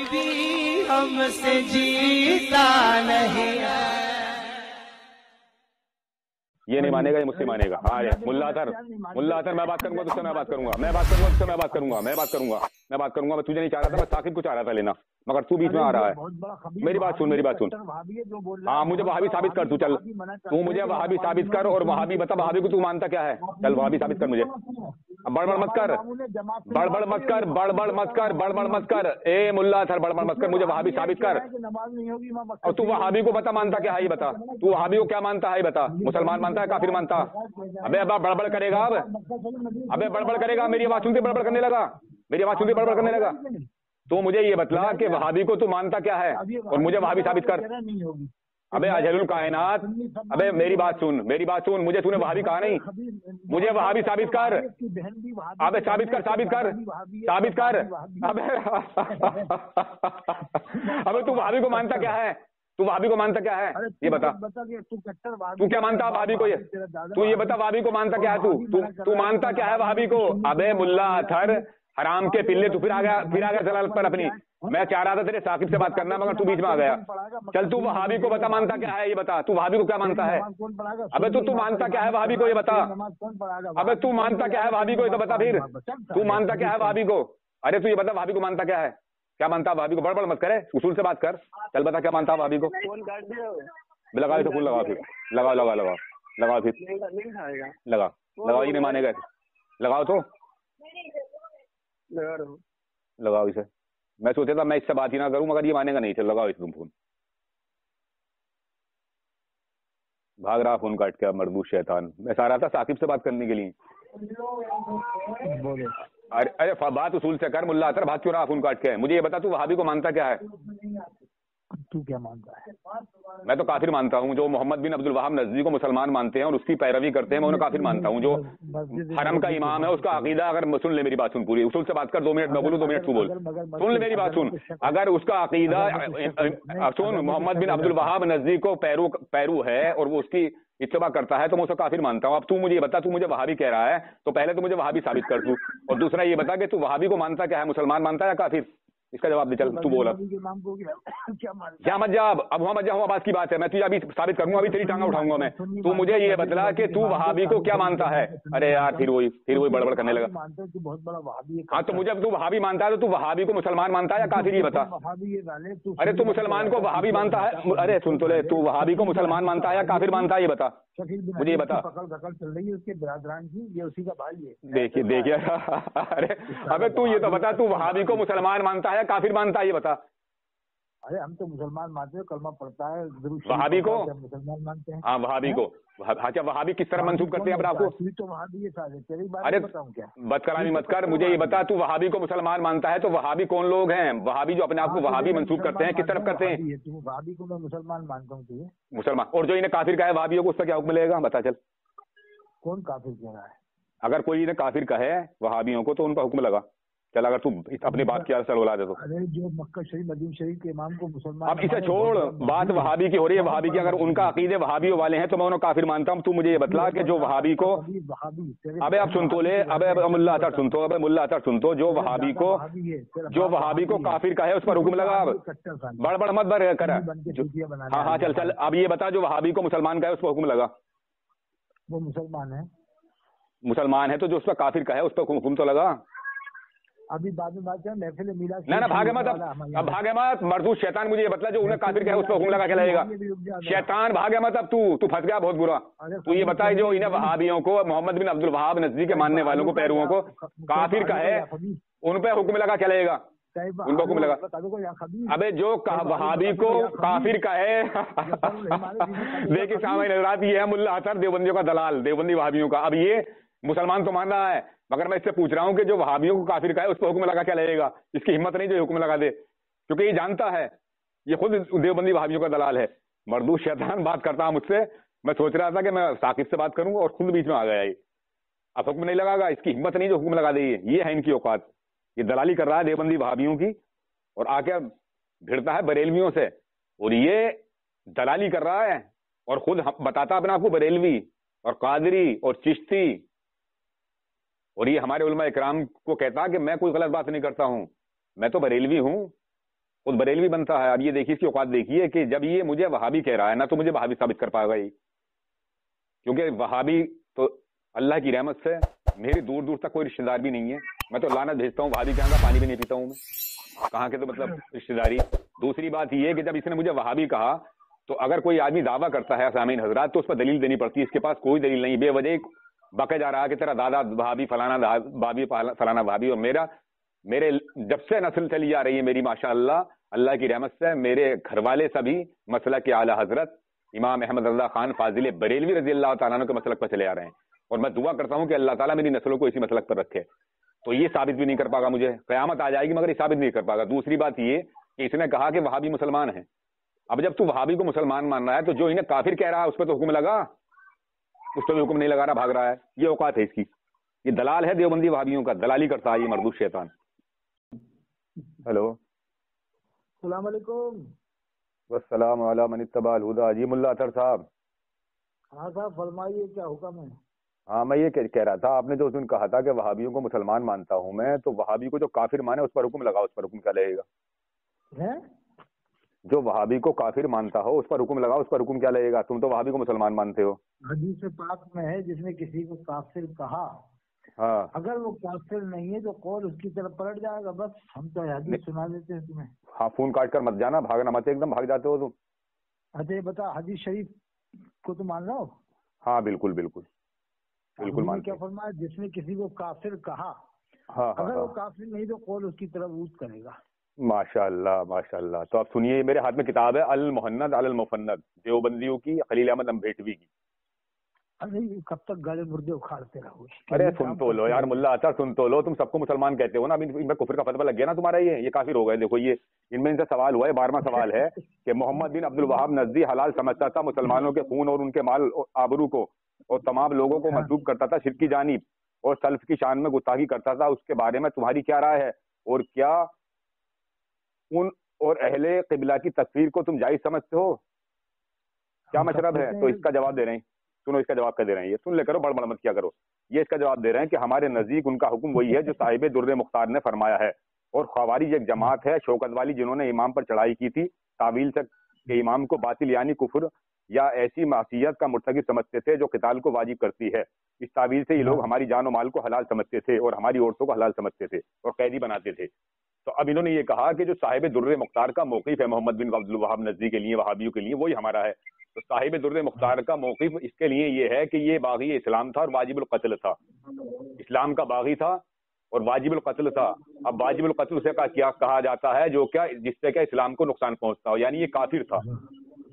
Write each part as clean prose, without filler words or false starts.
بھی ہم سے جیتا نہیں یہ نہیں مانے گا، یہ مجھ سے مانے گا. ہاں ملا اطہر میں بات کروں گا تو سے میں بات کروں گا، میں بات کروں گا تو سے میں بات کروں گا، میں بات کروں گا. میں تجھے نہیں چاہ رہا تھا، میں ثاقب کو چاہ رہا تھا لینا، مگر تو بیچ میں آ رہا ہے. میری بات سن. ہاں مجھے وہابی ثابت کر. تو چل تو مجھے وہابی ثابت کر، اور وہابی بتا وہابی کو تو مانتا کیا ہے. چل وہابی ثابت کر مجھے. بڑبڑ مت کر، بڑبڑ مت کر، بڑبڑ مت کر، بڑبڑ مت کر. اے ملا اطہر بڑبڑ مت کر، مجھے وہابی ثابت کر. اور تو وہابی کو بتا مانتا کیا ہے، یہ بتا. تو وہابی کو کیا مانتا ہے بتا. مسلمان مانتا ہے کافر مانتا؟ ابے ابا بڑبڑ کرے گا. ابے بڑبڑ کرے گا. میری آواز سنتے بڑبڑ کرنے لگا، میری آواز سنتے بڑبڑ کرنے لگا. تو مجھے یہ بتلا کہ وہابی کو تو مانتا کیا ہے، اور مجھے وہابی ثابت کر. ابے اجل الکائنات، ابے میری بات سن، میری بات سن. مجھے تو نے وہابی کہا نہیں، مجھے وہابی ثابت کر. ابے ثابت کر، ثابت کر، ثابت کر. ابے تو وہابی کو مانتا کیا ہے، تو وہابی کو مانتا کیا ہے یہ بتا. تو کیا مانتا وہابی کو، یہ تو یہ بتا وہابی کو مانتا کیا ہے. تو مانتا کیا ہے وہابی کو. ابے ملا اطہر حرام کے پلے، تو پھر آ گیا جلالت پر اپنی. میں چاہ رہا تھا تیرے ثاقب سے بات کرنا، مگر تو بیچ میں آ گیا. چل تو وہابی کو بتا مانتا کیا ہے یہ بتا. تو وہابی کو کیا مانتا ہے. ابے تو مانتا کیا ہے وہابی کو یہ بتا. ابے تو مانتا کیا ہے وہابی کو یہ تو بتا. پھر تو مانتا کیا ہے وہابی کو. ارے تو یہ بتا وہابی کو مانتا کیا ہے، کیا مانتا وہابی کو. بڑبڑ مت کرے، اصول سے بات کر. چل بتا کیا مانتا وہابی کو. لگا تو فون لگا، پھر لگاؤ لگاؤ لگاؤ لگاؤ، پھر لگاؤ. یہ نہیں مانے گا، لگاؤ تو لگاؤ اسے. میں سوچا تھا میں اس سے بات ہی نہ کروں، مگر یہ مانے گا نہیں. چل لگاؤ اس تم فون. بھاگ رہا فون کاٹ کے مردود شیطان. میں سا رہا تھا ثاقب سے بات کرنے کے لیے. ارے بات اصول سے کر ملا اطہر. بات کیوں رہا فون کاٹ کے. مجھے یہ بتا تو وہابی کو مانتا کیا ہے. تو کیا مانتا ہے. میں تو کافر مانتا ہوں. جو محمد بن عبد الوہاب نجدی کو مسلمان مانتے ہیں اور اس کی پیروی کرتے ہیں، میں انہیں کافر مانتا ہوں. جو حرم کا امام ہے اس کا عقیدہ، اگر سن لے میری بات سن پوری، اصول سے بات کر. 2 منٹ میں بولوں، 2 منٹ تو بول. سن لے میری بات سن. اگر اس کا عقیدہ سن محمد بن عبد الوہاب نجدی کو پیرو ہے اور وہ اس کی اتباع کرتا ہے، تو میں اسے کافر مانتا ہوں. اب تو مجھے یہ بتا، تو مجھے وہابی کہہ رہا ہے، تو پہلے تو مجھے وہابی ثابت کر تو. اور دوسرا یہ بتا کہ تو وہابی کو مانتا کیا ہے، مسلمان مانتا ہے یا کافر. اس کا جواب دے. چل تو بولا کیا مت جا. اب وہاں مت جا، بات کی بات ہے. میں تجھے ابھی ثابت کروں گا، ابھی تیری ٹانگا اٹھاؤں گا میں. تو مجھے یہ بتلا کہ تو وہابی کو کیا مانتا ہے. ارے یار پھر وہی بڑبڑ کرنے لگا. ہاں تو مجھے تو وہابی مانتا ہے، تو وہابی کو مسلمان مانتا ہے یا کافر یہ بتا. ارے تو مسلمان کو وہابی مانتا ہے. ارے سن تو لے، تو وہابی کو مسلمان مانتا ہے یا کافر مانتا ہے یہ بتا. مجھے یہ بتا. دیکھیے ارے ابے تو یہ تو بتا، تو وہابی کو مسلمان مانتا ہے یا کافر مانتا ہے یہ بتا. ارے ہم تو مسلمان مانتے ہیں، کلمہ پڑھتا ہے. وہابی کو مسلمان مانتے ہیں. ہاں وہابی کو. اچھا وہابی کس طرح منسوب کرتے ہیں اپنے آپ کو. ارے بد کلامی مت کر. مجھے یہ بتا تو وہابی کو مسلمان مانتا ہے، تو وہابی کون لوگ ہیں. وہابی جو اپنے آپ کو وہابی منسوب کرتے ہیں، کس طرف کرتے ہیں. وہابی کو میں مسلمان مانتا ہوں. مسلمان. اور جو انہیں کافر کہے وہابیوں کو، اس کا کیا حکم ملے گا بتا. چل کون کافر کہہ رہا ہے. اگر کوئی انہیں کافر کہے وہابیوں کو، تو ان کا حکم لگا. چل اگر تو اپنی بات کی سر بولا دے تو. ارے جو مکہ شریف مدینہ شریف کے امام کو مسلمان. اب اسے چھوڑ، بات وہابی کی ہو رہی ہے. وہابی کی اگر ان کا عقیدے وہابیوں والے ہیں تو میں انہیں کافر مانتا ہوں. تو مجھے یہ بتلا کہ جو وہابی کو. ابے اب سن تو لے. ابے ملا اطہر سن تو. ابے ملا اطہر سن تو. جو وہابی کو کافر کہے اس پر حکم لگا. بڑبڑ مت بر کر. ہاں ہاں چل چل. اب یہ بتا جو وہابی کو مسلمان کہے اس پر حکم لگا. وہ مسلمان ہے. مسلمان ہے تو جو اس پر کافر کہے اس پر حکم تو لگا. ابھی بعد میں بات کریں محفل میلاد. نہ بھاگے مت. اب بھاگے مت مردود شیطان. مجھے یہ بتلا جو انہیں کافر کہے اس پر حکم لگا کے لگے گا. شیطان بھاگے مت. اب تو پھنس گیا بہت برا. تو یہ بتا جو انہیں وہابیوں کو، محمد بن عبد الوہاب نجدی کے ماننے والوں کو، پیرووں کو کافر کہے، ان پہ حکم لگا کے لگے گا. ان کو حکم لگا. ابے جو وہابی کو کافر کہے. دیکھیے سامنے حضرات، یہ ہے ملا اطہر دیوبندیوں کا دلال، دیوبندی وہابیوں کا. اب یہ مسلمان تو مان رہا ہے، مگر میں اس سے پوچھ رہا ہوں کہ جو وہابیوں کو کافر کہے اس پہ حکم لگا کیا لگے گا. اس کی ہمت نہیں جو حکم لگا دے، کیونکہ یہ جانتا ہے، یہ خود دیوبندی وہابیوں کا دلال ہے. مردود شیطان بات کرتا ہوں مجھ سے. میں سوچ رہا تھا کہ میں ثاقب سے بات کروں گا اور خود بیچ میں آ گیا. یہ اب حکم نہیں لگا گا. اس کی ہمت نہیں جو حکم لگا دے. یہ ہے ان کی اوقات. یہ دلالی کر رہا ہے دیوبندی وہابیوں کی، اور آ کے بھیڑتا ہے بریلویوں سے. اور یہ دلالی کر رہا ہے اور خود بتاتا اپنے آپ کو بریلوی اور قادری اور چشتی. اور یہ ہمارے علماء اکرام کو کہتا کہ میں کوئی غلط بات نہیں کرتا ہوں، میں تو بریلوی ہوں خود بریلوی بنتا ہے. اب یہ دیکھیے اس کی اوقات دیکھیے کہ جب یہ مجھے وہابی کہہ رہا ہے نا تو مجھے وہابی ثابت کر پائے گا یہ, کیونکہ وہابی تو اللہ کی رحمت سے میری دور دور تک کوئی رشتے دار بھی نہیں ہے. میں تو لعنت بھیجتا ہوں وہابی کہاں کا پانی بھی نہیں پیتا ہوں میں, کہاں کے تو مطلب رشتے داری. دوسری بات یہ کہ جب اس نے مجھے وہابی کہا تو اگر کوئی آدمی دعویٰ کرتا ہے سامعین حضرات تو اس پر دلیل دینی پڑتی ہے. اس کے پاس کوئی دلیل نہیں, بے وجہ بکے جا رہا ہے کہ تیرا دادا وہابی فلانا بابی فلانا وہابی. اور میرے جب سے نسل چلی جا رہی ہے میری ماشاء اللہ کی رحمت سے میرے گھر والے سبھی مسلک کے اعلیٰ حضرت امام احمد رضا خان فاضل بریلوی رضی اللہ تعالیٰ عنہ کے مسلک پر چلے آ رہے ہیں, اور میں دعا کرتا ہوں کہ اللہ تعالیٰ میری نسلوں کو اسی مسلک پر رکھے. تو یہ ثابت بھی نہیں کر پائے گا, مجھے قیامت آ جائے گی مگر یہ ثابت نہیں کر پائے گا. دوسری بات یہ کہ اس نے کہا کہ وہابی مسلمان ہیں. اب جب تو وہابی کو مسلمان مان رہا ہے تو جو انہیں کافر کہہ رہا ہے اس پہ تو حکم لگا, اس پہ بھی حکم نہیں لگا رہا, بھاگ رہا ہے. یہ اوقات ہے اس کی, یہ دلال ہے دیوبندی وہابیوں کا, دلالی کرتا ہے یہ مردود شیطان. ہلو السلام علیکم. والسلام علی من اتبع الہدی. جی ملا اطہر صاحب. ہاں صاحب فرمائیے کیا حکم ہے. ہاں میں یہ کہہ رہا تھا, آپ نے جو اس دن کہا تھا کہ وہابیوں کو مسلمان مانتا ہوں میں, تو وہابی کو جو کافر مانے اس پر حکم لگا, اس پر حکم کیا لگے گا؟ جو وہابی کو کافر مانتا ہو اس پر حکم لگا, اس پر حکم کیا لگے گا؟ تم تو وہابی کو مسلمان مانتے ہو. حدیث پاک میں ہے جس نے کسی کو کافر کہا, ہاں اگر وہ کافر نہیں ہے تو قول اس کی طرف پلٹ جائے گا. بس ہم تو حدیث سنا دیتے ہیں تمہیں. ہاں فون کاٹ کر مت جانا, بھاگنا مت, ایک دم بھاگ جاتے ہو تم. اچھا یہ بتا, حدیث شریف کو تو مان رہا ہو؟ ہاں بالکل بالکل بالکل مان. کیا فرمایا, جس نے کسی کو کافر کہا ہاں اگر وہ کافر نہیں تو قول اس کی طرف اونچ کرے گا. ماشاء اللہ ماشاء اللہ. تو اب سنیے, میرے ہاتھ میں کتاب ہے المحند علی المفند, دیوبندیوں کی, خلیل احمد امبیٹوی کی. ارے کب تک گالے مردے اکھاڑتے رہو. ارے سن تو لو یار ملا اطہر, سن تو لو. تم سب کو مسلمان کہتے ہو نا, ابھی ان میں کفر کا فتویٰ لگ گیا نا تمہارا, یہ کافر ہو گئے. دیکھو یہ ان میں ان سے سوال ہوا ہے, 12واں سوال ہے کہ محمد بن عبد الوہاب نجدی حلال سمجھتا تھا مسلمانوں کے خون اور ان کے مال آبرو کو, اور تمام لوگوں کو مجذوب کرتا تھا شرک کی جانب, اور سلف کی شان میں گستاخی کرتا تھا. اس کے بارے میں تمہاری کیا رائے ہے, اور کیا ان اور اہل قبلہ کی تکفیر کو تم جائز سمجھتے ہو؟ کیا مشرب ہے؟ تو اس کا جواب دے رہے ہیں, سنو اس کا جواب کیا دے رہے ہیں, یہ سن لے کرو, بڑبڑ مت کیا کرو. یہ اس کا جواب دے رہے ہیں کہ ہمارے نزدیک ان کا حکم وہی ہے جو صاحب در مختار نے فرمایا ہے, اور خوارج ایک جماعت ہے شوکت والی جنہوں نے امام پر چڑھائی کی تھی تعویل سے کہ امام کو باطل یعنی کفر یا ایسی معصیت کا مرتکب سمجھتے تھے جو قتال کو واجب کرتی ہے. اس تعویل سے یہ لوگ ہماری جان و مال کو حلال سمجھتے تھے اور ہماری عورتوں کو حلال سمجھتے تھے اور قیدی بناتے تھے. تو اب انہوں نے یہ کہا کہ جو صاحب در مختار کا موقف ہے محمد بن عبد الوہاب نجدی کے لیے, وہابیوں کے لیے, وہی ہمارا ہے. تو صاحب در مختار کا موقف اس کے لیے یہ ہے کہ یہ باغی اسلام تھا اور واجب القتل تھا. اسلام کا باغی تھا اور واجب القتل تھا. اب واجب القتل سے کیا کہا جاتا ہے, جو کیا جس سے کیا اسلام کو نقصان پہنچتا ہو, یعنی یہ کافر تھا.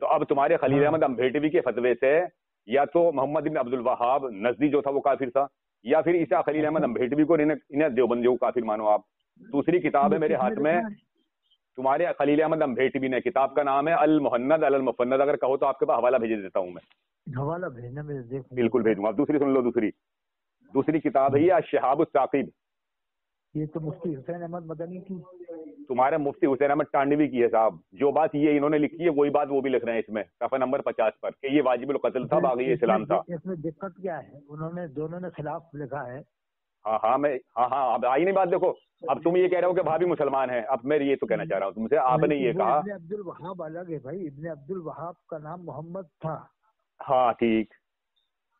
تو اب تمہارے خلیل احمد امبیٹوی کے فتوے سے یا تو محمد بن عبد الوہاب نجدی جو تھا وہ کافر تھا, یا پھر اسے خلیل احمد امبیٹوی کو انہیں دیوبندیوں کو کافر مانو آپ. دوسری کتاب ہے میرے ہاتھ میں, تمہارے خلیل احمد امبیٹوی نے, کتاب کا نام ہے المحند علی المفند. اگر کہو تو آپ کے پاس حوالہ بھیج دیتا ہوں میں. حوالہ بھیجنا, بالکل بھیجوں گا. دوسری سن لو, دوسری کتاب ہے یہ الشہاب الثاقب. یہ تو مفتی حسین احمد مدنی کی, تمہارے مفتی حسین احمد ٹانڈوی کی ہے صاحب. جو بات یہ انہوں نے لکھی ہے وہی بات وہ بھی لکھ رہے ہیں اس میں, صفحہ نمبر 50 پر, کہ یہ واجب القتل تھا, باغی اسلام تھا. اس میں دقت کیا ہے, انہوں نے دونوں نے خلاف لکھا ہے. ہاں اب آئی نہیں بات. دیکھو اب تم یہ کہہ رہے ہو کہ بھابی مسلمان ہیں, اب میں یہ تو کہنا چاہ رہا ہوں تم سے, آپ نے یہ کہا ابن عبد الوہاب الگ ہے بھائی. ابن عبد الوہاب کا نام محمد تھا. ہاں ٹھیک,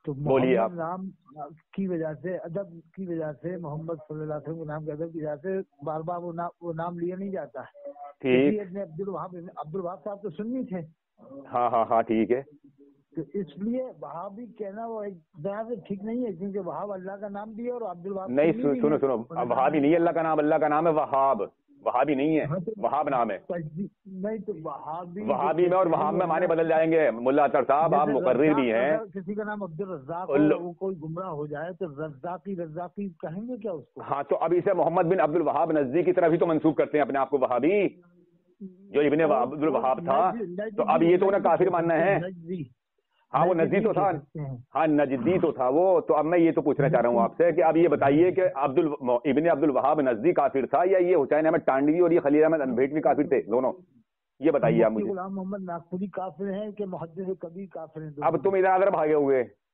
تو بولیے آپ. محمد نام کی وجہ سے, ادب کی وجہ سے, محمد صلی اللہ علیہ وسلم کے نام کے ادب کی وجہ سے بار بار وہ نام لیا نہیں جاتا ہے. ٹھیک, ابن عبد الوہاب صاحب تو سنی تھے. ہاں ٹھیک ہے. تو اس لیے وہابی کہنا وہ ایک طرح سے ٹھیک نہیں ہے, کیونکہ وہاب اللہ کا نام بھی ہے اور عبد الوہاب نہیں. سنو وہابی نہیں اللہ کا نام, اللہ کا نام ہے وہاب, وہابی نہیں ہے, وہاب نام ہے. نہیں تو وہابی میں اور وہاب میں معنی بدل جائیں گے. ملا اطہر صاحب آپ مقرر بھی ہیں. کسی کا نام عبد الرزاق وہ کوئی گمراہ ہو جائے تو رزاقی کہیں گے کیا اس کو؟ ہاں تو اب اسے محمد بن عبد الوہاب نجدی کی طرف ہی تو منسوب کرتے ہیں اپنے آپ کو وہابی, جو ابن عبد الوہاب تھا. تو اب یہ تو انہیں کافر ماننا ہے. ہاں وہ نجدی تو تھا, ہاں نجدی تو تھا وہ. تو اب میں یہ تو پوچھنا چاہ رہا ہوں آپ سے کہ اب یہ بتائیے کہ ابن عبد الوہاب نجدی کافر تھا, یا یہ حسین احمد ٹانڈوی اور یہ خلیل احمد امبیٹوی کافر تھے دونوں؟ یہ بتائیے آپ مجھے. غلام محمد ناگپوری کافر ہیں کہ محدث کبیر کافر ہیں؟ اب تم ادھر ادھر بھاگے ہوئے,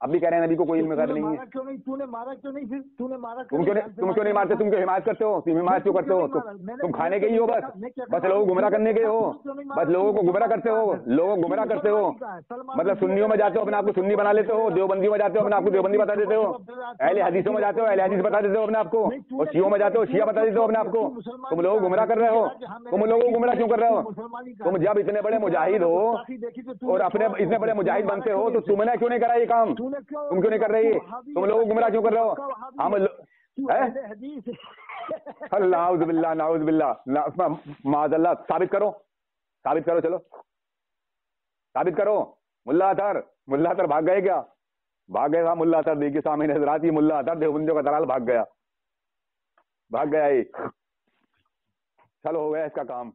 اب بھی کہہ رہے ہیں نبی کو کوئی علم غیب نہیں ہے. کیوں نہیں تُو نے مارا کیوں نہیں پھر تُو نے مارا تم کیوں نہیں مارتے؟ تم کیوں حمایت کرتے ہو؟ تم حمایت کیوں کرتے ہو؟ تم کھانے کے ہی ہو بس لوگوں کو گمراہ کرنے کے ہو، بس لوگوں کو گمراہ کرتے ہو، لوگوں کو گمراہ کرتے ہو. مطلب سنیوں میں جاتے ہو اپنے آپ کو سنی بنا لیتے ہو، دیوبندیوں میں جاتے ہو اپنے آپ کو دیوبندی بتا دیتے ہو، اہل حدیثوں میں جاتے ہو اہل حدیث بتا دیتے ہو اپنے آپ کو، اور شیعوں میں جاتے ہو شیعہ بتا دیتے ہو اپنے آپ کو. تم لوگ گمراہ کر رہے ہو. تم لوگوں کو گمراہ کیوں کر رہے ہو؟ تم جب اتنے بڑے مجاہد ہو اور اپنے اتنے بڑے مجاہد بنتے ہو تو تم نے کیوں نہیں کرا یہ کام؟ تم کیوں نہیں کر رہی؟ تم لوگوں کو گمراہ کیوں کر رہے ہو؟ ہم اللہ نعوذ باللہ نعوذ باللہ معاذ اللہ. ثابت کرو چلو ثابت کرو. ملا اطہر بھاگ گئے کیا؟ بھاگ گئے. ملا اطہر دیکھیے سامنے حضرات، یہ ملا اطہر دیوبندیوں کا دلال بھاگ گیا یہ. چلو ہو گیا اس کا کام.